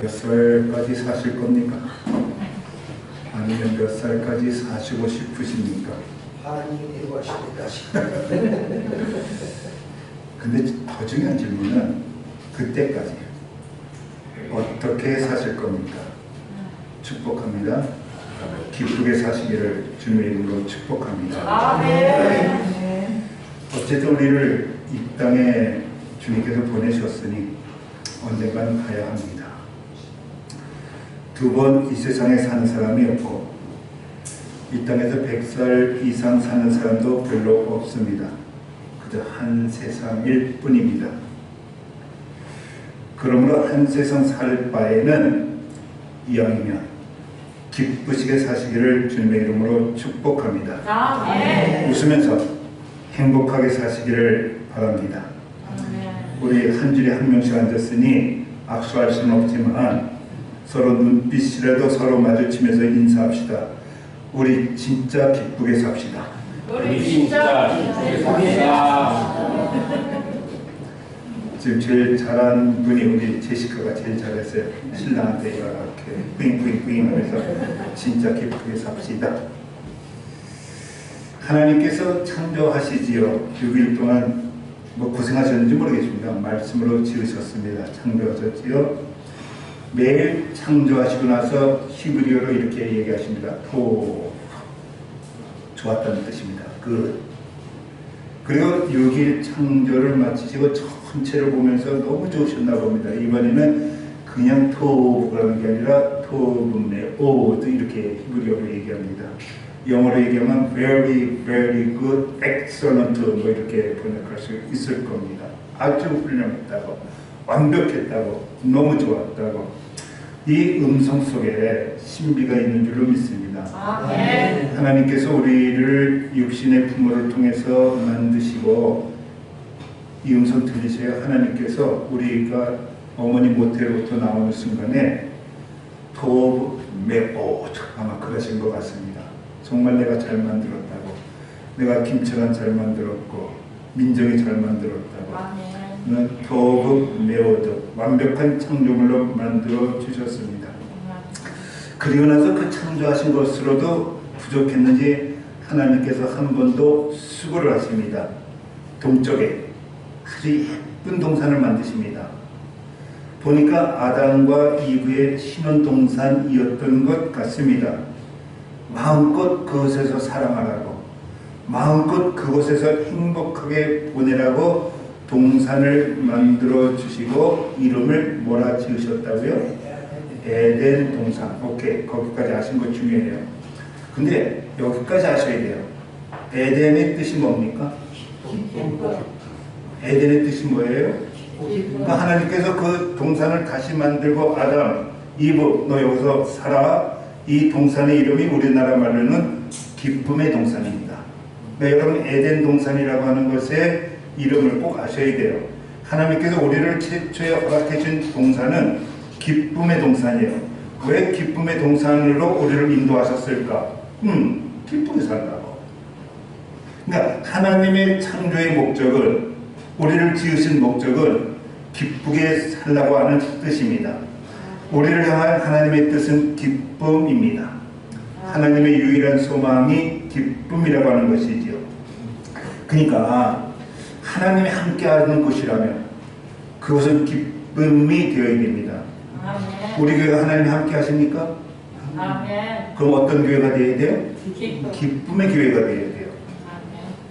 몇 살까지 사실 겁니까? 아니면 몇 살까지 사시고 싶으십니까? 하나님이 데리고 가실 때까지. 근데 더 중요한 질문은 그때까지예요. 어떻게 사실 겁니까? 축복합니다. 기쁘게 사시기를 주님의 이름으로 축복합니다. 아멘. 어쨌든 우리를 이 땅에 주님께서 보내셨으니 언젠간 가야 합니다. 두 번 이 세상에 사는 사람이 없고 이 땅에서 100살 이상 사는 사람도 별로 없습니다. 그저 한 세상일 뿐입니다. 그러므로 한 세상 살 바에는 이왕이면 기쁘시게 사시기를 주님의 이름으로 축복합니다. 아멘. 웃으면서 행복하게 사시기를 바랍니다. 아멘. 우리 한 줄에 한 명씩 앉았으니 악수할 수는 없지만 서로 눈빛이라도 서로 마주치면서 인사합시다. 우리 진짜 기쁘게 삽시다. 우리 진짜 기쁘게 삽시다. 지금 제일 잘한 분이 우리 제시카가 제일 잘했어요. 신랑한테 이렇게 뿌잉뿌잉뿌잉 하면서 진짜 기쁘게 삽시다. 하나님께서 창조하시지요. 6일 동안 뭐 고생하셨는지 모르겠습니다. 말씀으로 지으셨습니다. 창조하셨지요. 매일 창조하시고 나서 히브리어로 이렇게 얘기하십니다. 좋았다는 뜻입니다. 그리고 6일 창조를 마치시고 전체를 보면서 너무 좋으셨나 봅니다. 이번에는 그냥 토브라는 게 아니라 토브메오도 이렇게 히브리어로 얘기합니다. 영어로 얘기하면 very, very good, excellent 뭐 이렇게 번역할 수 있을 겁니다. 아주 훌륭했다고, 완벽했다고, 너무 좋았다고. 이 음성 속에 신비가 있는 줄로 믿습니다. 아멘. 하나님께서 우리를 육신의 부모를 통해서 만드시고 이 음성 들리세요? 하나님께서 우리가 어머니 모태로부터 나오는 순간에 토메오 아마 그러신 것 같습니다. 정말 내가 잘 만들었다고, 내가 김철환 잘 만들었고 민정이 잘 만들었다고, 토메오도 완벽한 창조물로 만들어 주셨습니다. 그리고 나서 그 창조하신 것으로도 부족했는지 하나님께서 한 번 더 수고를 하십니다. 동쪽에 아주 예쁜 동산을 만드십니다. 보니까 아담과 이브의 신혼동산이었던 것 같습니다. 마음껏 그곳에서 사랑하라고, 마음껏 그곳에서 행복하게 보내라고 동산을 만들어 주시고 이름을 뭐라 지으셨다고요? 에덴 동산. 오케이, 거기까지 아신 거 중요해요. 근데 여기까지 아셔야 돼요. 에덴의 뜻이 뭡니까? 에덴의 뜻이 뭐예요? 그러니까 하나님께서 그 동산을 다시 만들고 아담, 이브 너 여기서 살아. 이 동산의 이름이 우리나라 말로는 기쁨의 동산입니다. 그러니까 여러분 에덴 동산이라고 하는 것의 이름을 꼭 아셔야 돼요. 하나님께서 우리를 최초에 허락해 준 동산은 기쁨의 동산이에요. 왜 기쁨의 동산으로 우리를 인도하셨을까? 기쁘게 살라고. 그러니까 하나님의 창조의 목적은, 우리를 지으신 목적은 기쁘게 살라고 하는 뜻입니다. 우리를 향한 하나님의 뜻은 기쁨입니다. 하나님의 유일한 소망이 기쁨이라고 하는 것이지요. 그러니까 하나님이 함께하는 곳이라면 그것은 기쁨이 되어야 됩니다. 우리 교회가 하나님이 함께 하십니까? 아멘. 그럼 어떤 교회가 되어야 돼요? 기쁨의 교회가 되어야 돼요.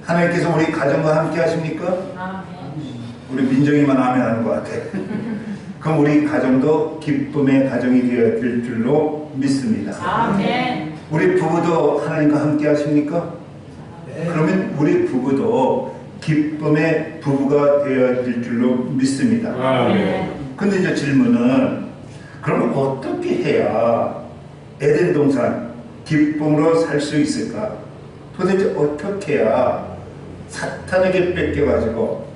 하나님께서 우리 가정과 함께 하십니까? 아멘. 우리 민정이만 아멘 하는 것 같아. 그럼 우리 가정도 기쁨의 가정이 되어야 될 줄로 믿습니다. 아멘. 우리 부부도 하나님과 함께 하십니까? 그러면 우리 부부도 기쁨의 부부가 되어야 될 줄로 믿습니다. 근데 이제 질문은, 그럼 어떻게 해야 에덴 동산 기쁨으로 살 수 있을까? 도대체 어떻게 해야 사탄에게 뺏겨가지고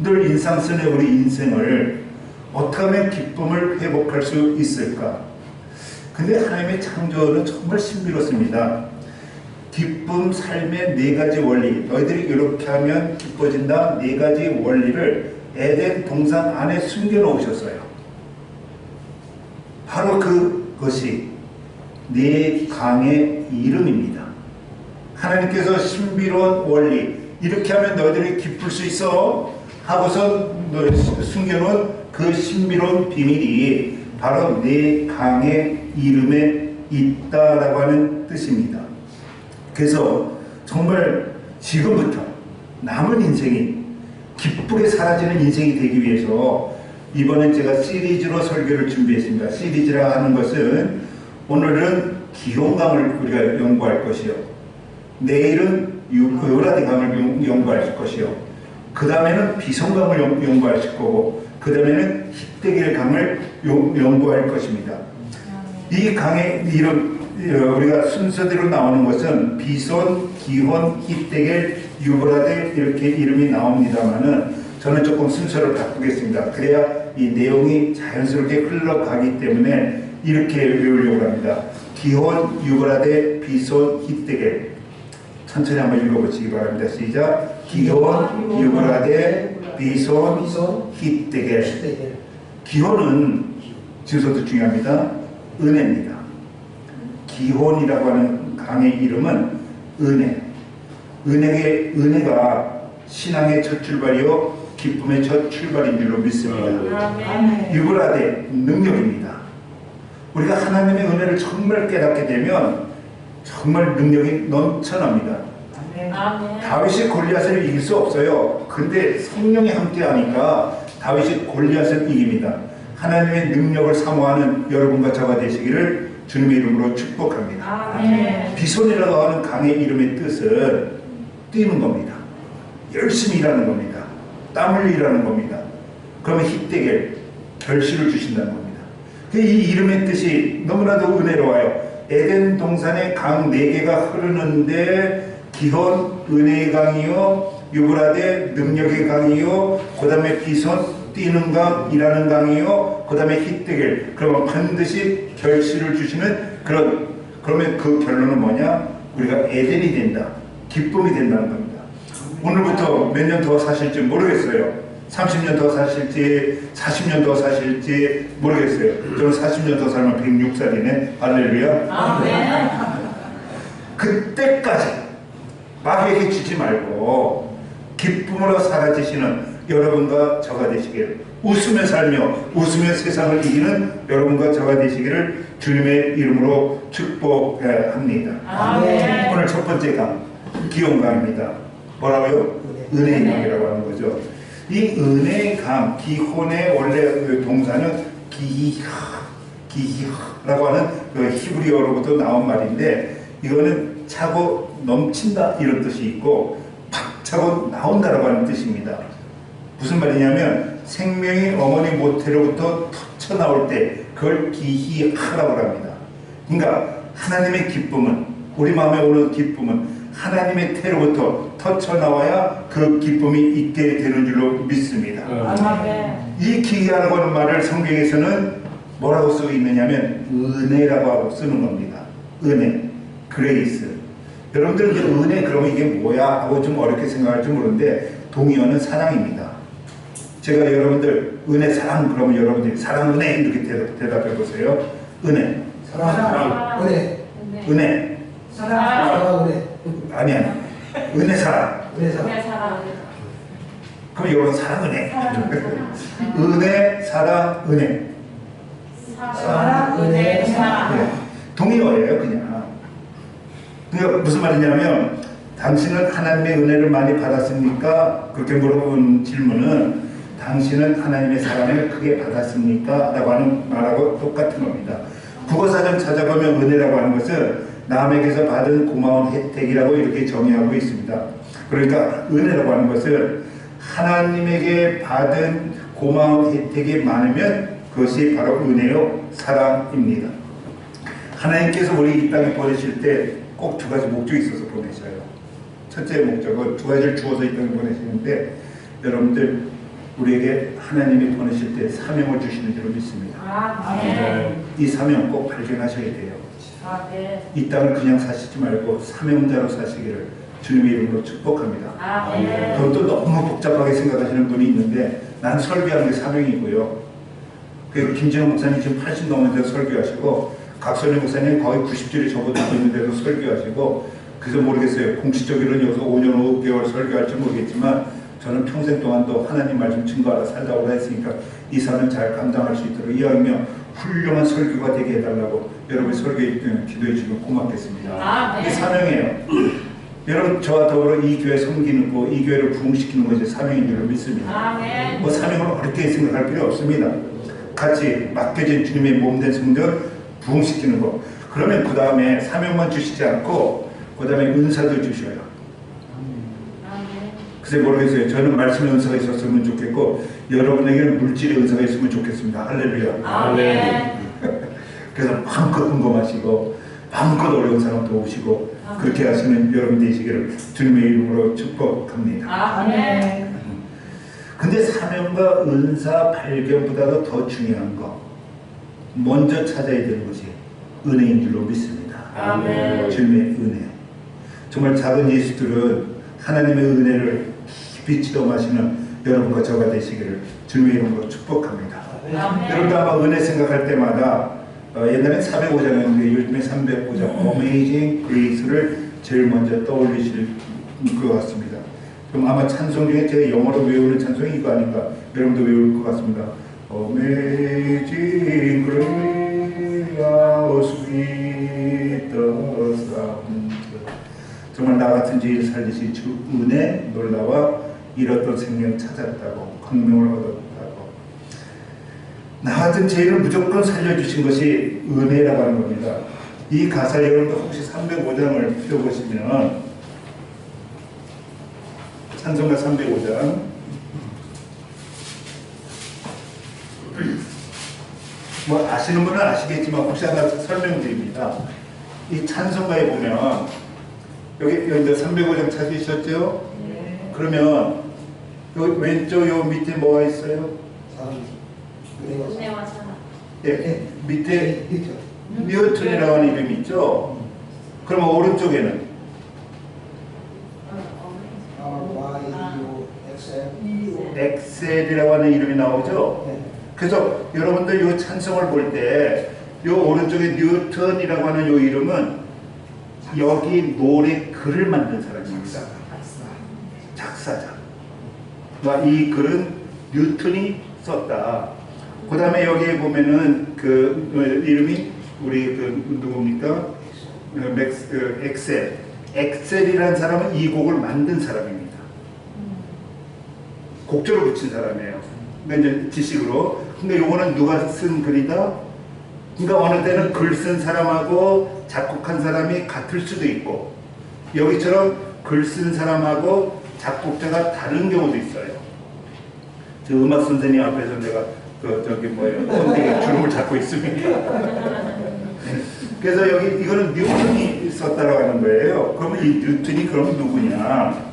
늘 인상 쓰는 우리 인생을 어떻게 하면 기쁨을 회복할 수 있을까? 근데 하나님의 창조는 정말 신비롭습니다. 기쁨, 삶의 4가지 원리, 너희들이 이렇게 하면 기뻐진다, 4가지 원리를 에덴 동산 안에 숨겨놓으셨어요. 바로 그것이 내 강의 이름입니다. 하나님께서 신비로운 원리, 이렇게 하면 너희들이 기쁠 수 있어 하고서 숨겨놓은 그 신비로운 비밀이 바로 내 강의 이름에 있다라고 하는 뜻입니다. 그래서 정말 지금부터 남은 인생이 기쁘게 사라지는 인생이 되기 위해서 이번엔 제가 시리즈로 설교를 준비했습니다. 시리즈라 하는 것은 오늘은 기혼강을 우리가 연구할 것이요, 내일은 요라데 강을 연구할 것이요, 그 다음에는 비송강을 연구할 거고, 그 다음에는 히데겔 강을 연구할 것입니다. 이 강의 이름, 우리가 순서대로 나오는 것은 비손, 기혼, 히데겔, 유브라데 이렇게 이름이 나옵니다만은 저는 조금 순서를 바꾸겠습니다. 그래야 이 내용이 자연스럽게 흘러가기 때문에 이렇게 외우려고 합니다. 기혼, 유브라데, 비손, 히데겔. 천천히 한번 읽어보시기 바랍니다. 시작. 기혼, 유브라데, 비손, 히데겔. 기혼은 주소도 중요합니다. 은혜입니다. 기혼이라고 하는 강의 이름은 은혜. 은혜가 신앙의 첫 출발이요, 기쁨의 첫 출발인 줄로 믿습니다. 유브라데, 능력입니다. 우리가 하나님의 은혜를 정말 깨닫게 되면 정말 능력이 넘쳐납니다. 다윗이 골리앗을 이길 수 없어요. 근데 성령이 함께하니까 다윗이 골리앗을 이깁니다. 하나님의 능력을 사모하는 여러분과 저가 되시기를 주님의 이름으로 축복합니다. 비손이라고 하는 강의 이름의 뜻은 뛰는 겁니다. 열심히 일하는 겁니다. 땀을 일하는 겁니다. 그러면 히데겔, 결실을 주신다는 겁니다. 이 이름의 뜻이 너무나도 은혜로워요. 에덴 동산에 강 4개가 흐르는데 기혼, 은혜의 강이요, 유브라데, 능력의 강이요, 그 다음에 비손, 뛰는 강, 일하는 강이요, 그 다음에 히데겔, 그러면 반드시 결실을 주시는 그러면 그 결론은 뭐냐? 우리가 에덴이 된다, 기쁨이 된다는 겁니다. 오늘부터 몇 년 더 사실지 모르겠어요. 30년 더 사실지 40년 더 사실지 모르겠어요. 저는 40년 더 살면 106살이네. 할렐루야. 그때까지 마귀에게 주지 말고 기쁨으로 사라지시는 여러분과 저가 되시기를, 웃으며 살며 웃으며 세상을 이기는 여러분과 저가 되시기를 주님의 이름으로 축복합니다. 오늘 첫 번째 강, 기혼강입니다. 뭐라고요? 은혜의 강이라고 하는 거죠. 이 은혜의 강, 기혼의 원래 동사는 기히라고 하는 그 히브리어로부터 나온 말인데, 이거는 차고 넘친다 이런 뜻이 있고 팍 차고 나온다라고 하는 뜻입니다. 무슨 말이냐면 생명이 어머니 모태로부터 터쳐나올 때 그걸 기히하라고 합니다. 그러니까 하나님의 기쁨은, 우리 마음에 오는 기쁨은 하나님의 태로부터 터쳐나와야 그 기쁨이 있게 되는 줄로 믿습니다. 이 기히하라고 하는 말을 성경에서는 뭐라고 쓰고 있느냐면 은혜라고 하고 쓰는 겁니다. 은혜, 그레이스. 여러분들 이제 은혜 그러면 이게 뭐야 하고 좀 어렵게 생각할지 모르는데 동의어는 사랑입니다. 제가 여러분들 은혜 사랑 그러면 여러분들이 사랑 은혜 이렇게 대답해 보세요. 은혜, 사랑, 은혜, 은혜, 사랑, 은혜. 아니야, 은혜 사랑. 그럼 여러분 사랑 은혜. 은혜 사랑 은혜. 사랑, 은혜, 사랑. 네, 동의어예요 그냥. 그러니까 무슨 말이냐면 당신은 하나님의 은혜를 많이 받았습니까? 그렇게 물어본 질문은 당신은 하나님의 사랑을 크게 받았습니까? 라고 하는 말하고 똑같은 겁니다. 국어사전 찾아보면 은혜라고 하는 것은 남에게서 받은 고마운 혜택이라고 이렇게 정의하고 있습니다. 그러니까 은혜라고 하는 것은 하나님에게 받은 고마운 혜택이 많으면 그것이 바로 은혜요, 사랑입니다. 하나님께서 우리 이 땅에 보내실 때 꼭 2가지 목적이 있어서 보내셔요. 첫째 목적은 2가지를 주어서 이 땅에 보내시는데, 여러분들 우리에게 하나님이 보내실 때 사명을 주시는 줄로 믿습니다. 이 사명 꼭 발견하셔야 돼요. 이 땅을 그냥 사시지 말고 사명자로 사시기를 주님의 이름으로 축복합니다. 그것도 너무 복잡하게 생각하시는 분이 있는데, 난 설교하는 게 사명이고요, 그 김진호 목사님 지금 80 넘는데도 설교하시고 각선희 목사님 거의 90줄이 접어들고 있는데도 설교하시고 그래서 모르겠어요. 공식적으로는 여기서 5년 5개월 설교할지 모르겠지만 저는 평생 동안 또 하나님 말씀 증거하러 살다고 했으니까 이 사람은 잘 감당할 수 있도록 이왕이면 훌륭한 설교가 되게 해달라고 여러분 설교에 기도해 주시면 고맙겠습니다. 이 사명이에요. 여러분 저와 더불어 이 교회 섬기는 거, 이 교회를 부흥시키는 것이 사명인 줄로 믿습니다. 뭐 사명을 어렵게 생각할 필요 없습니다. 같이 맡겨진 주님의 몸된 성전 부흥시키는 거. 그러면 그 다음에 사명만 주시지 않고 그 다음에 은사도 주셔요. 글쎄 모르겠어요. 저는 말씀의 은사가 있었으면 좋겠고 여러분에게는 물질의 은사가 있으면 좋겠습니다. 할렐루야. 아멘. 그래서 마음껏 궁금하시고 마음껏 어려운 사람 도우시고 그렇게 하시는 여러분 되시기를 주님의 이름으로 축복합니다. 아멘. 근데 사명과 은사 발견보다도 더 중요한 거 먼저 찾아야 되는 것이 은혜인 줄로 믿습니다. 아멘. 주님의 은혜. 정말 작은 예수들은 하나님의 은혜를 깊이 체험하시는 여러분과 저가 되시기를 주님의 이름으로 축복합니다. 아멘. 여러분도 아마 은혜 생각할 때마다 옛날엔 405장이었는데 요즘에 305장 Amazing Grace를 제일 먼저 떠올리실 것 같습니다. 그럼 아마 찬송 중에 제가 영어로 외우는 찬송이 이거 아닌가 여러분도 외울 것 같습니다. Amazing Grace, how sweet the sound. 정말 나 같은 죄인을 살리신 주 은혜 놀라와 잃었던 생명 찾았다고 광명을 얻었다고 나 같은 죄인을 무조건 살려주신 것이 은혜라고 하는 겁니다. 이 가사 여러분도 혹시 305장을 펴보시면 찬송가 305장 뭐 아시는 분은 아시겠지만 혹시 하나 설명드립니다. 이 찬송가에 보면 여기 이제 305장 찾으셨죠? 네. 그러면 요 왼쪽 요 밑에 뭐가 있어요? 은혜와 사랑. 예, 밑에 뉴턴이라고 하는 이름이 있죠? 그러면 오른쪽에는 엑셀이라고 하는 이름이 나오죠? 그래서 여러분들 요 찬송을 볼 때 요 오른쪽에 뉴턴이라고 하는 요 이름은 여기 노래 글을 만든 사람입니다. 작사자. 이 글은 뉴턴이 썼다. 그 다음에 여기에 보면은 그 이름이 우리 그 누굽니까? 엑셀. 엑셀이라는 사람은 이 곡을 만든 사람입니다. 곡조를 붙인 사람이에요. 그러니까 이제 지식으로. 근데 요거는 누가 쓴 글이다? 그러니까 어느 때는 글 쓴 사람하고 작곡한 사람이 같을 수도 있고 여기처럼 글 쓴 사람하고 작곡자가 다른 경우도 있어요. 저 음악 선생님 앞에서 내가 저기 뭐예요? 엉덩이에 주름을 잡고 있습니다. 그래서 여기 이거는 뉴턴이 썼다라고 하는 거예요. 그러면 이 뉴턴이 그럼 누구냐?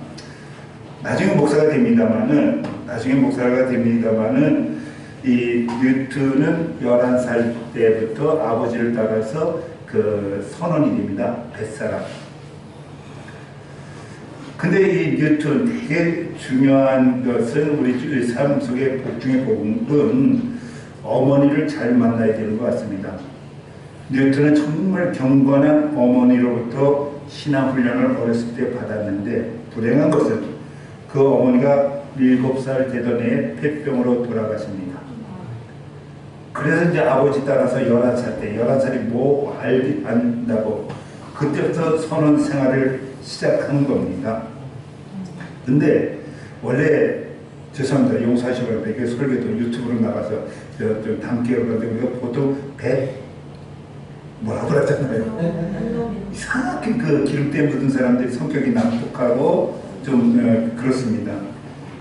나중에 목사가 됩니다만은 이 뉴턴은 11살 때부터 아버지를 따라서 그 선원이 됩니다. 뱃사람. 근데 이 뉴턴 되게 중요한 것은 우리 삶 속의 복 중의 복은 어머니를 잘 만나야 되는 것 같습니다. 뉴턴은 정말 경건한 어머니로부터 신앙훈련을 어렸을 때 받았는데 불행한 것은 그 어머니가 7살 되던 해에 폐병으로 돌아가십니다. 그래서 이제 아버지 따라서 11살이 뭐 안다고 그때부터 선원 생활을 시작한 겁니다. 근데 원래 죄송합니다. 용서하시고 이게 설교도 유튜브로 나가서 좀 담기로 그러는데 우리가 보통 뭐라고 그러잖아요. 이상하게 그 기름때 묻은 사람들이 성격이 난폭하고 좀 그렇습니다.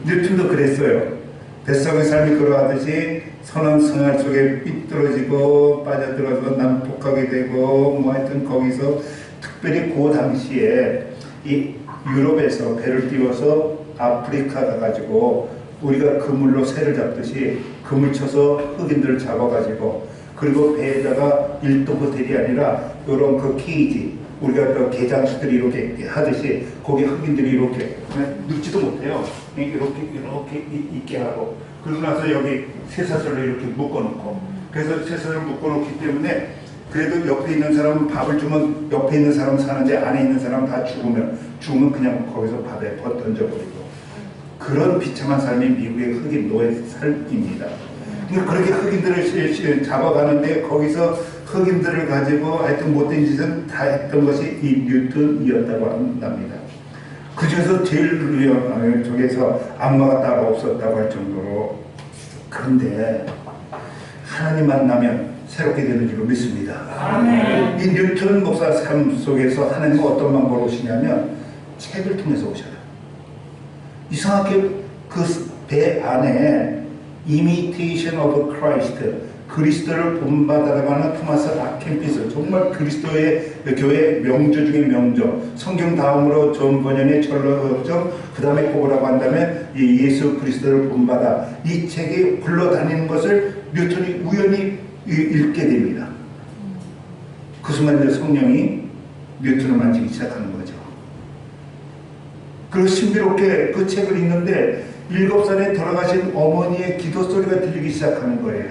뉴턴도 그랬어요. 뱃속의 삶이 그러하듯이 선한 생활 속에 삐뚤어지고 빠져들어서 난폭하게 되고 뭐 하여튼 거기서 특별히 그 당시에 이 유럽에서 배를 띄워서 아프리카 가가지고 우리가 그물로 새를 잡듯이 그물 쳐서 흑인들을 잡아가지고 그리고 배에다가 1도 호텔이 아니라 이런 그 케이지 우리가 그 개장수들이 이렇게 하듯이 거기 흑인들이 이렇게 눕지도 못해요. 이렇게 있게 하고 그러고 나서 여기 쇠사슬로 이렇게 묶어놓고, 그래서 쇠사슬을 묶어놓기 때문에 그래도 옆에 있는 사람은 밥을 주면 옆에 있는 사람 사는데 안에 있는 사람 다 죽으면 그냥 거기서 바다에 던져버리고, 그런 비참한 삶이 미국의 흑인 노예 삶입니다. 그러니까 그렇게 흑인들을 잡아가는데 거기서 흑인들을 가지고 하여튼 못된 짓은 다 했던 것이 이 뉴턴이었다고 합니다. 그 중에서 제일 유명한 쪽에서 악마가 따로 없었다고 할 정도로. 그런데 하나님 만나면 새롭게 되는 줄로 믿습니다. 아멘. 이 뉴턴 목사 삶 속에서 하나님은 어떤 방법으로 오시냐면 책을 통해서 오셔요. 이상하게 그 배 안에 Imitation of Christ, 그리스도를 본받아가는 토마스 아켄피스, 정말 그리스도의 교회 명저 중에 명저, 성경 다음으로 존 번연의 철로정, 그 다음에 뭐라고 한다면 이 예수 그리스도를 본받아, 이 책이 굴러다니는 것을 뉴턴이 우연히 읽게 됩니다. 그 순간 이제 성령이 뉴턴을 만지기 시작하는 거죠. 그리고 신비롭게 그 책을 읽는데 7살에 돌아가신 어머니의 기도 소리가 들리기 시작하는 거예요.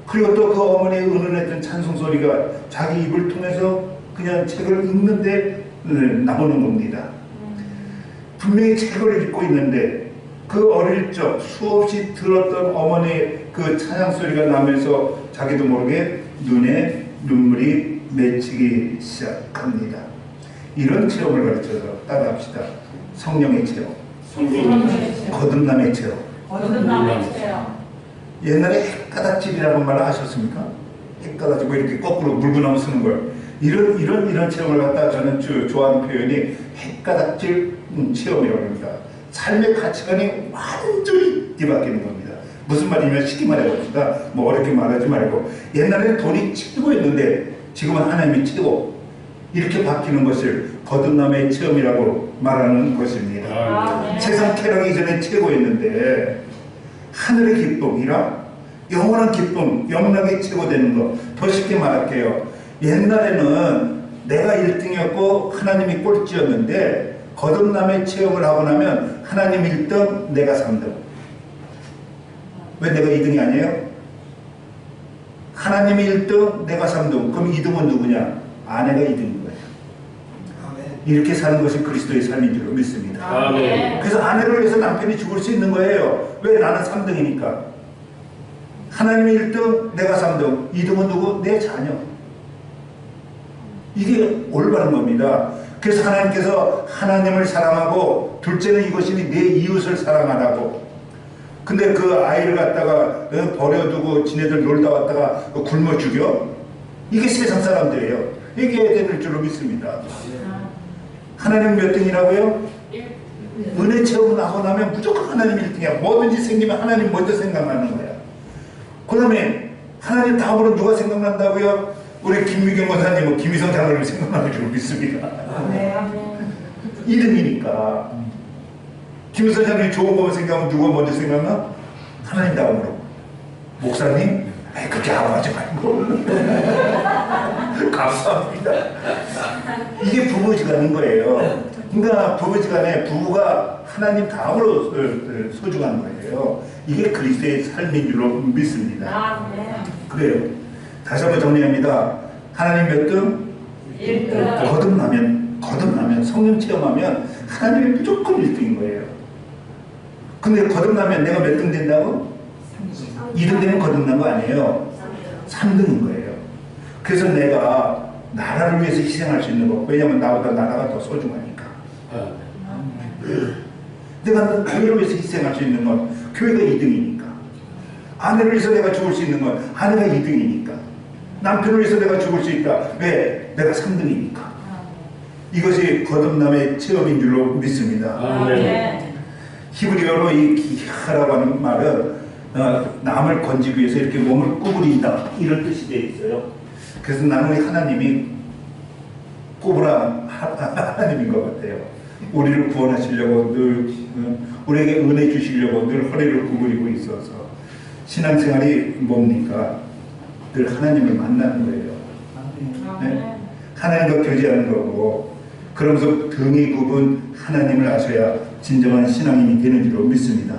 그리고 또 그 어머니의 은은했던 찬송 소리가 자기 입을 통해서 그냥 책을 읽는데 나오는 겁니다. 분명히 책을 읽고 있는데 그 어릴 적 수없이 들었던 어머니의 그 찬양 소리가 나면서 자기도 모르게 눈에 눈물이 맺히기 시작합니다. 이런 체험을 가르쳐서 따라합시다. 성령의 체험, 거듭남의 체험. 거듭남의 체험. 옛날에 핵가닥질이라는 말을 하셨습니까? 핵가닥질 뭐 이렇게 거꾸로 물구나무 쓰는 걸. 이런 체험을 갖다 저는 좋아하는 표현이 핵가닥질 체험이라고 합니다. 삶의 가치관이 완전히 뒤바뀌는 겁니다. 무슨 말이냐면 쉽게 말해봅시다. 뭐 어렵게 말하지 말고, 옛날에는 돈이 최고였는데 지금은 하나님이 최고, 이렇게 바뀌는 것을 거듭남의 체험이라고 말하는 것입니다. 아멘. 세상 쾌락이 이전에 최고였는데 하늘의 기쁨이라 영원한 기쁨, 영락이 최고되는 것. 더 쉽게 말할게요. 옛날에는 내가 1등이었고 하나님이 꼴찌였는데 거듭남의 체험을 하고 나면 하나님 1등, 내가 3등. 왜 내가 2등이 아니에요? 하나님이 1등, 내가 3등. 그럼 2등은 누구냐? 아내가 2등인 거예요. 이렇게 사는 것이 그리스도의 삶인 줄 믿습니다. 아멘. 그래서 아내를 위해서 남편이 죽을 수 있는 거예요. 왜? 나는 3등이니까. 하나님이 1등, 내가 3등. 2등은 누구? 내 자녀. 이게 올바른 겁니다. 그래서 하나님께서 하나님을 사랑하고, 둘째는 이것이니 내 이웃을 사랑하라고. 근데 그 아이를 갖다가 버려두고 지네들 놀다 왔다가 굶어 죽여? 이게 세상 사람들이에요. 이게 될 줄로 믿습니다. 하나님 몇 등이라고요? 은혜 체험을 하고 나면 무조건 하나님 1등이야. 뭐든지 생기면 하나님 먼저 생각나는 거야. 그 다음에 하나님 다음으로 누가 생각난다고요? 우리 김미경 권사님, 김희성 장로님 생각나는 줄 믿습니다. 2등이니까. 김희성 장로님 좋은 거만 생각하면 누가 먼저 생각나? 하나님 다음으로. 목사님? 아이, 그렇게 하고 하지 말고. 감사합니다. 이게 부부지간인 거예요. 그러니까 부부지간에 부부가 하나님 다음으로 소중한 거예요. 이게 그리스도의 삶인 줄로 믿습니다. 그래요. 다시 한번 정리합니다. 하나님 몇 등? 1등. 거듭나면 성령 체험하면 하나님이 무조건 1등인 거예요. 근데 거듭나면 내가 몇 등 된다고? 2등 되면 거듭난 거 아니에요. 3등인 거예요. 그래서 내가 나라를 위해서 희생할 수 있는 거. 왜냐하면 나보다 나라가 더 소중하니까. 내가 교회를 위해서 희생할 수 있는 건 교회가 2등이니까. 아내를 위해서 내가 죽을 수 있는 건 아내가 2등이니까. 남편을 위해서 내가 죽을 수 있다. 왜? 내가 3등이니까. 이것이 거듭남의 체험인 줄로 믿습니다. 히브리어로 이 기하라고 하는 말은 남을 건지기 위해서 이렇게 몸을 구부린다, 이런 뜻이 되어 있어요. 그래서 나는 우리 하나님이 구부란 하나님인 것 같아요. 우리를 구원하시려고 늘 우리에게 은혜 주시려고 늘 허리를 구부리고 있어서 신앙생활이 뭡니까? 늘 하나님을 만나는 거예요. 네? 하나님과 교제하는 거고, 그러면서 등이 굽은 하나님을 아셔야 진정한 신앙인이 되는 줄로 믿습니다.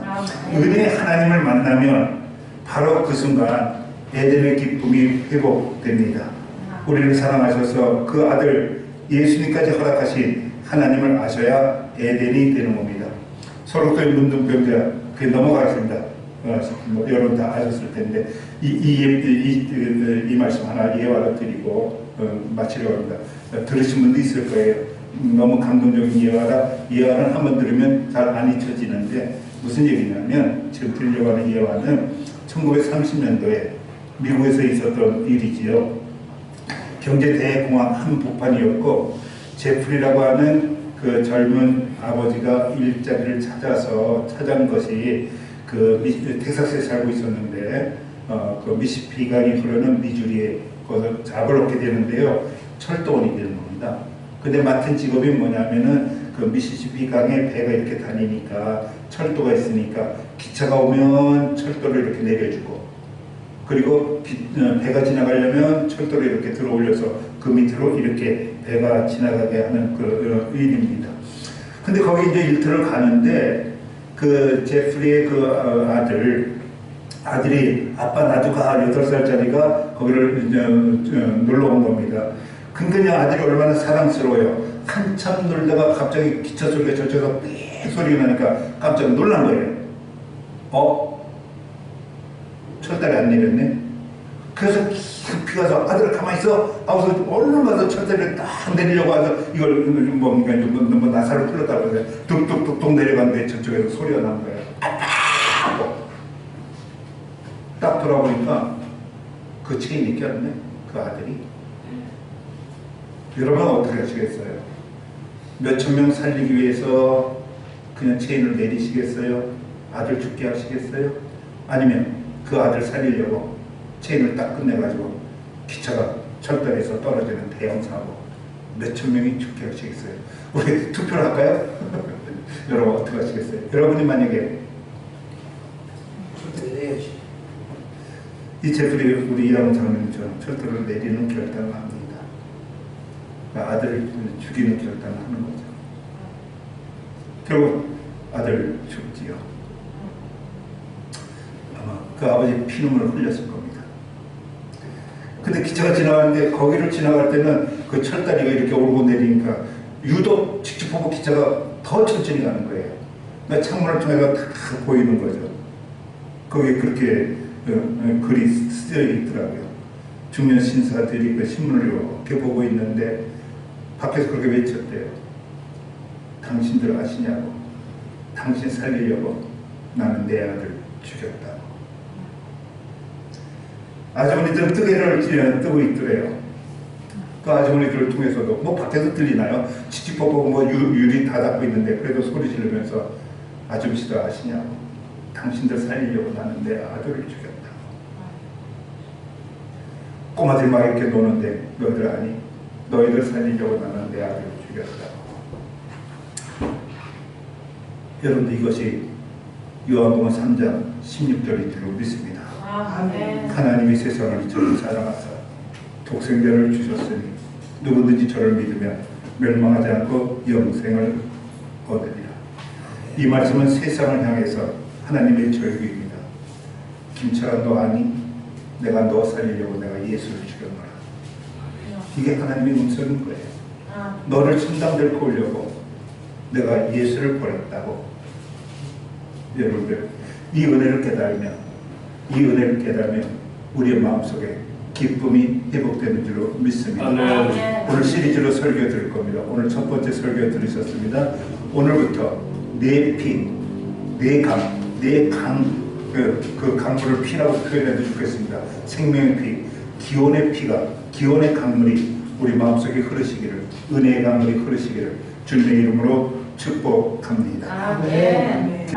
은혜의 하나님을 만나면 바로 그 순간 에덴의 기쁨이 회복됩니다. 우리를 사랑하셔서 그 아들 예수님까지 허락하신 하나님을 아셔야 에덴이 되는 겁니다. 서로교회 문둥병자 그게 넘어가겠습니다. 뭐 여러분 다 아셨을 텐데 이 말씀 하나 예화로 드리고 마치려고 합니다. 들으신 분도 있을 거예요. 너무 감동적인 예화는 한번 들으면 잘 안 잊혀지는데 무슨 얘기냐면 지금 들으려고 하는 예화는 1930년도에 미국에서 있었던 일이지요. 경제 대공황 한복판이었고 제프리라고 하는 그 젊은 아버지가 일자리를 찾아온 것이 그 텍사스에 살고 있었는데 그 미시시피 강이 흐르는 미주리에 거기서 잡을 얻게 되는데요. 철도원이 되는 겁니다. 근데 맡은 직업이 뭐냐면은 그 미시시피 강에 배가 이렇게 다니니까 철도가 있으니까 기차가 오면 철도를 이렇게 내려주고 그리고 배가 지나가려면 철도를 이렇게 들어 올려서 그 밑으로 이렇게 배가 지나가게 하는 그 일입니다. 근데 거기 이제 일터를 가는데 그 제프리의 그 아들이 아빠 나도 가 8살짜리가 거기를 놀러 온 겁니다. 근데 아들이 얼마나 사랑스러워요. 한참 놀다가 갑자기 기차 소리가 저쪽에서 삐 소리가 나니까 깜짝 놀란 거예요. 철다리 안 내렸네. 그래서 깊이 가서 아들 가만히 있어. 하고서 얼른 가서 철다리를 딱 내리려고 와서 이걸 뭐 나사를 풀렸다고 해서 뚝뚝뚝뚝 내려갔는데 저쪽에서 소리가 난 거예요. 아빠! 딱 돌아보니까 그 체인이 꼈네. 그 아들이. 여러분 어떻게 하시겠어요? 몇천 명 살리기 위해서 그냥 체인을 내리시겠어요? 아들 죽게 하시겠어요? 아니면 그 아들 살리려고 체인을 딱 끝내가지고 기차가 철도에서 떨어지는 대형 사고 몇천 명이 죽게 하시겠어요? 우리 투표를 할까요? 여러분 어떻게 하시겠어요? 여러분이 만약에 이 제프리 우리 이랑 장면처럼 철도를 내리는 결단을 합니다. 아들을 죽이는 결단을 하는 거죠. 결국 아들 죽지요. 아마 그 아버지 피눈물을 흘렸을 겁니다. 근데 기차가 지나가는데 거기를 지나갈 때는 그 철다리가 이렇게 오르고 내리니까 유독 직직포고 기차가 더 천천히 가는 거예요. 그러니까 창문을 통해서 다 보이는 거죠. 거기에 그렇게 글이 쓰여 있더라고요. 중년 신사들이 그 신문을 이렇게 보고 있는데 밖에서 그렇게 외쳤대요. 당신들 아시냐고. 당신 살리려고 나는 내 아들 죽였다고. 아주머니들은 뜨개를 뜨고 있더래요. 그 아주머니들을 통해서도 뭐 밖에서 들리나요? 치치뽀뽀 뭐 유리 다 닫고 있는데 그래도 소리 지르면서 아줌씨들 아시냐고. 당신들 살리려고 나는 내 아들을 죽였다고. 꼬마들 막 이렇게 노는데 너희들 아니? 너희들 살리려고 나는 내 아들을 죽였다고. 여러분들 이것이 요한복음 3장 16절인 줄로 믿습니다. 아멘. 하나님이 세상을 이처럼 사랑하사 독생자를 주셨으니 누구든지 저를 믿으면 멸망하지 않고 영생을 얻으리라. 이 말씀은 세상을 향해서 하나님의 절규입니다. 김철아 너 아니? 내가 너 살리려고 내가 예수를 죽였노라. 이게 하나님의 음성인 거예요. 너를 천당 데리고 오려고 내가 예수를 보냈다고. 여러분들 이 은혜를 깨달으면 우리의 마음속에 기쁨이 회복되는 줄로 믿습니다. 아멘. 오늘 시리즈로 설교 드릴 겁니다. 오늘 첫 번째 설교 들으셨습니다. 오늘부터 내 피, 내 강물을 피라고 표현해도 좋겠습니다. 생명의 피, 기원의 강물이 우리 마음속에 흐르시기를, 은혜의 강물이 흐르시기를 주님의 이름으로 축복합니다. 아멘.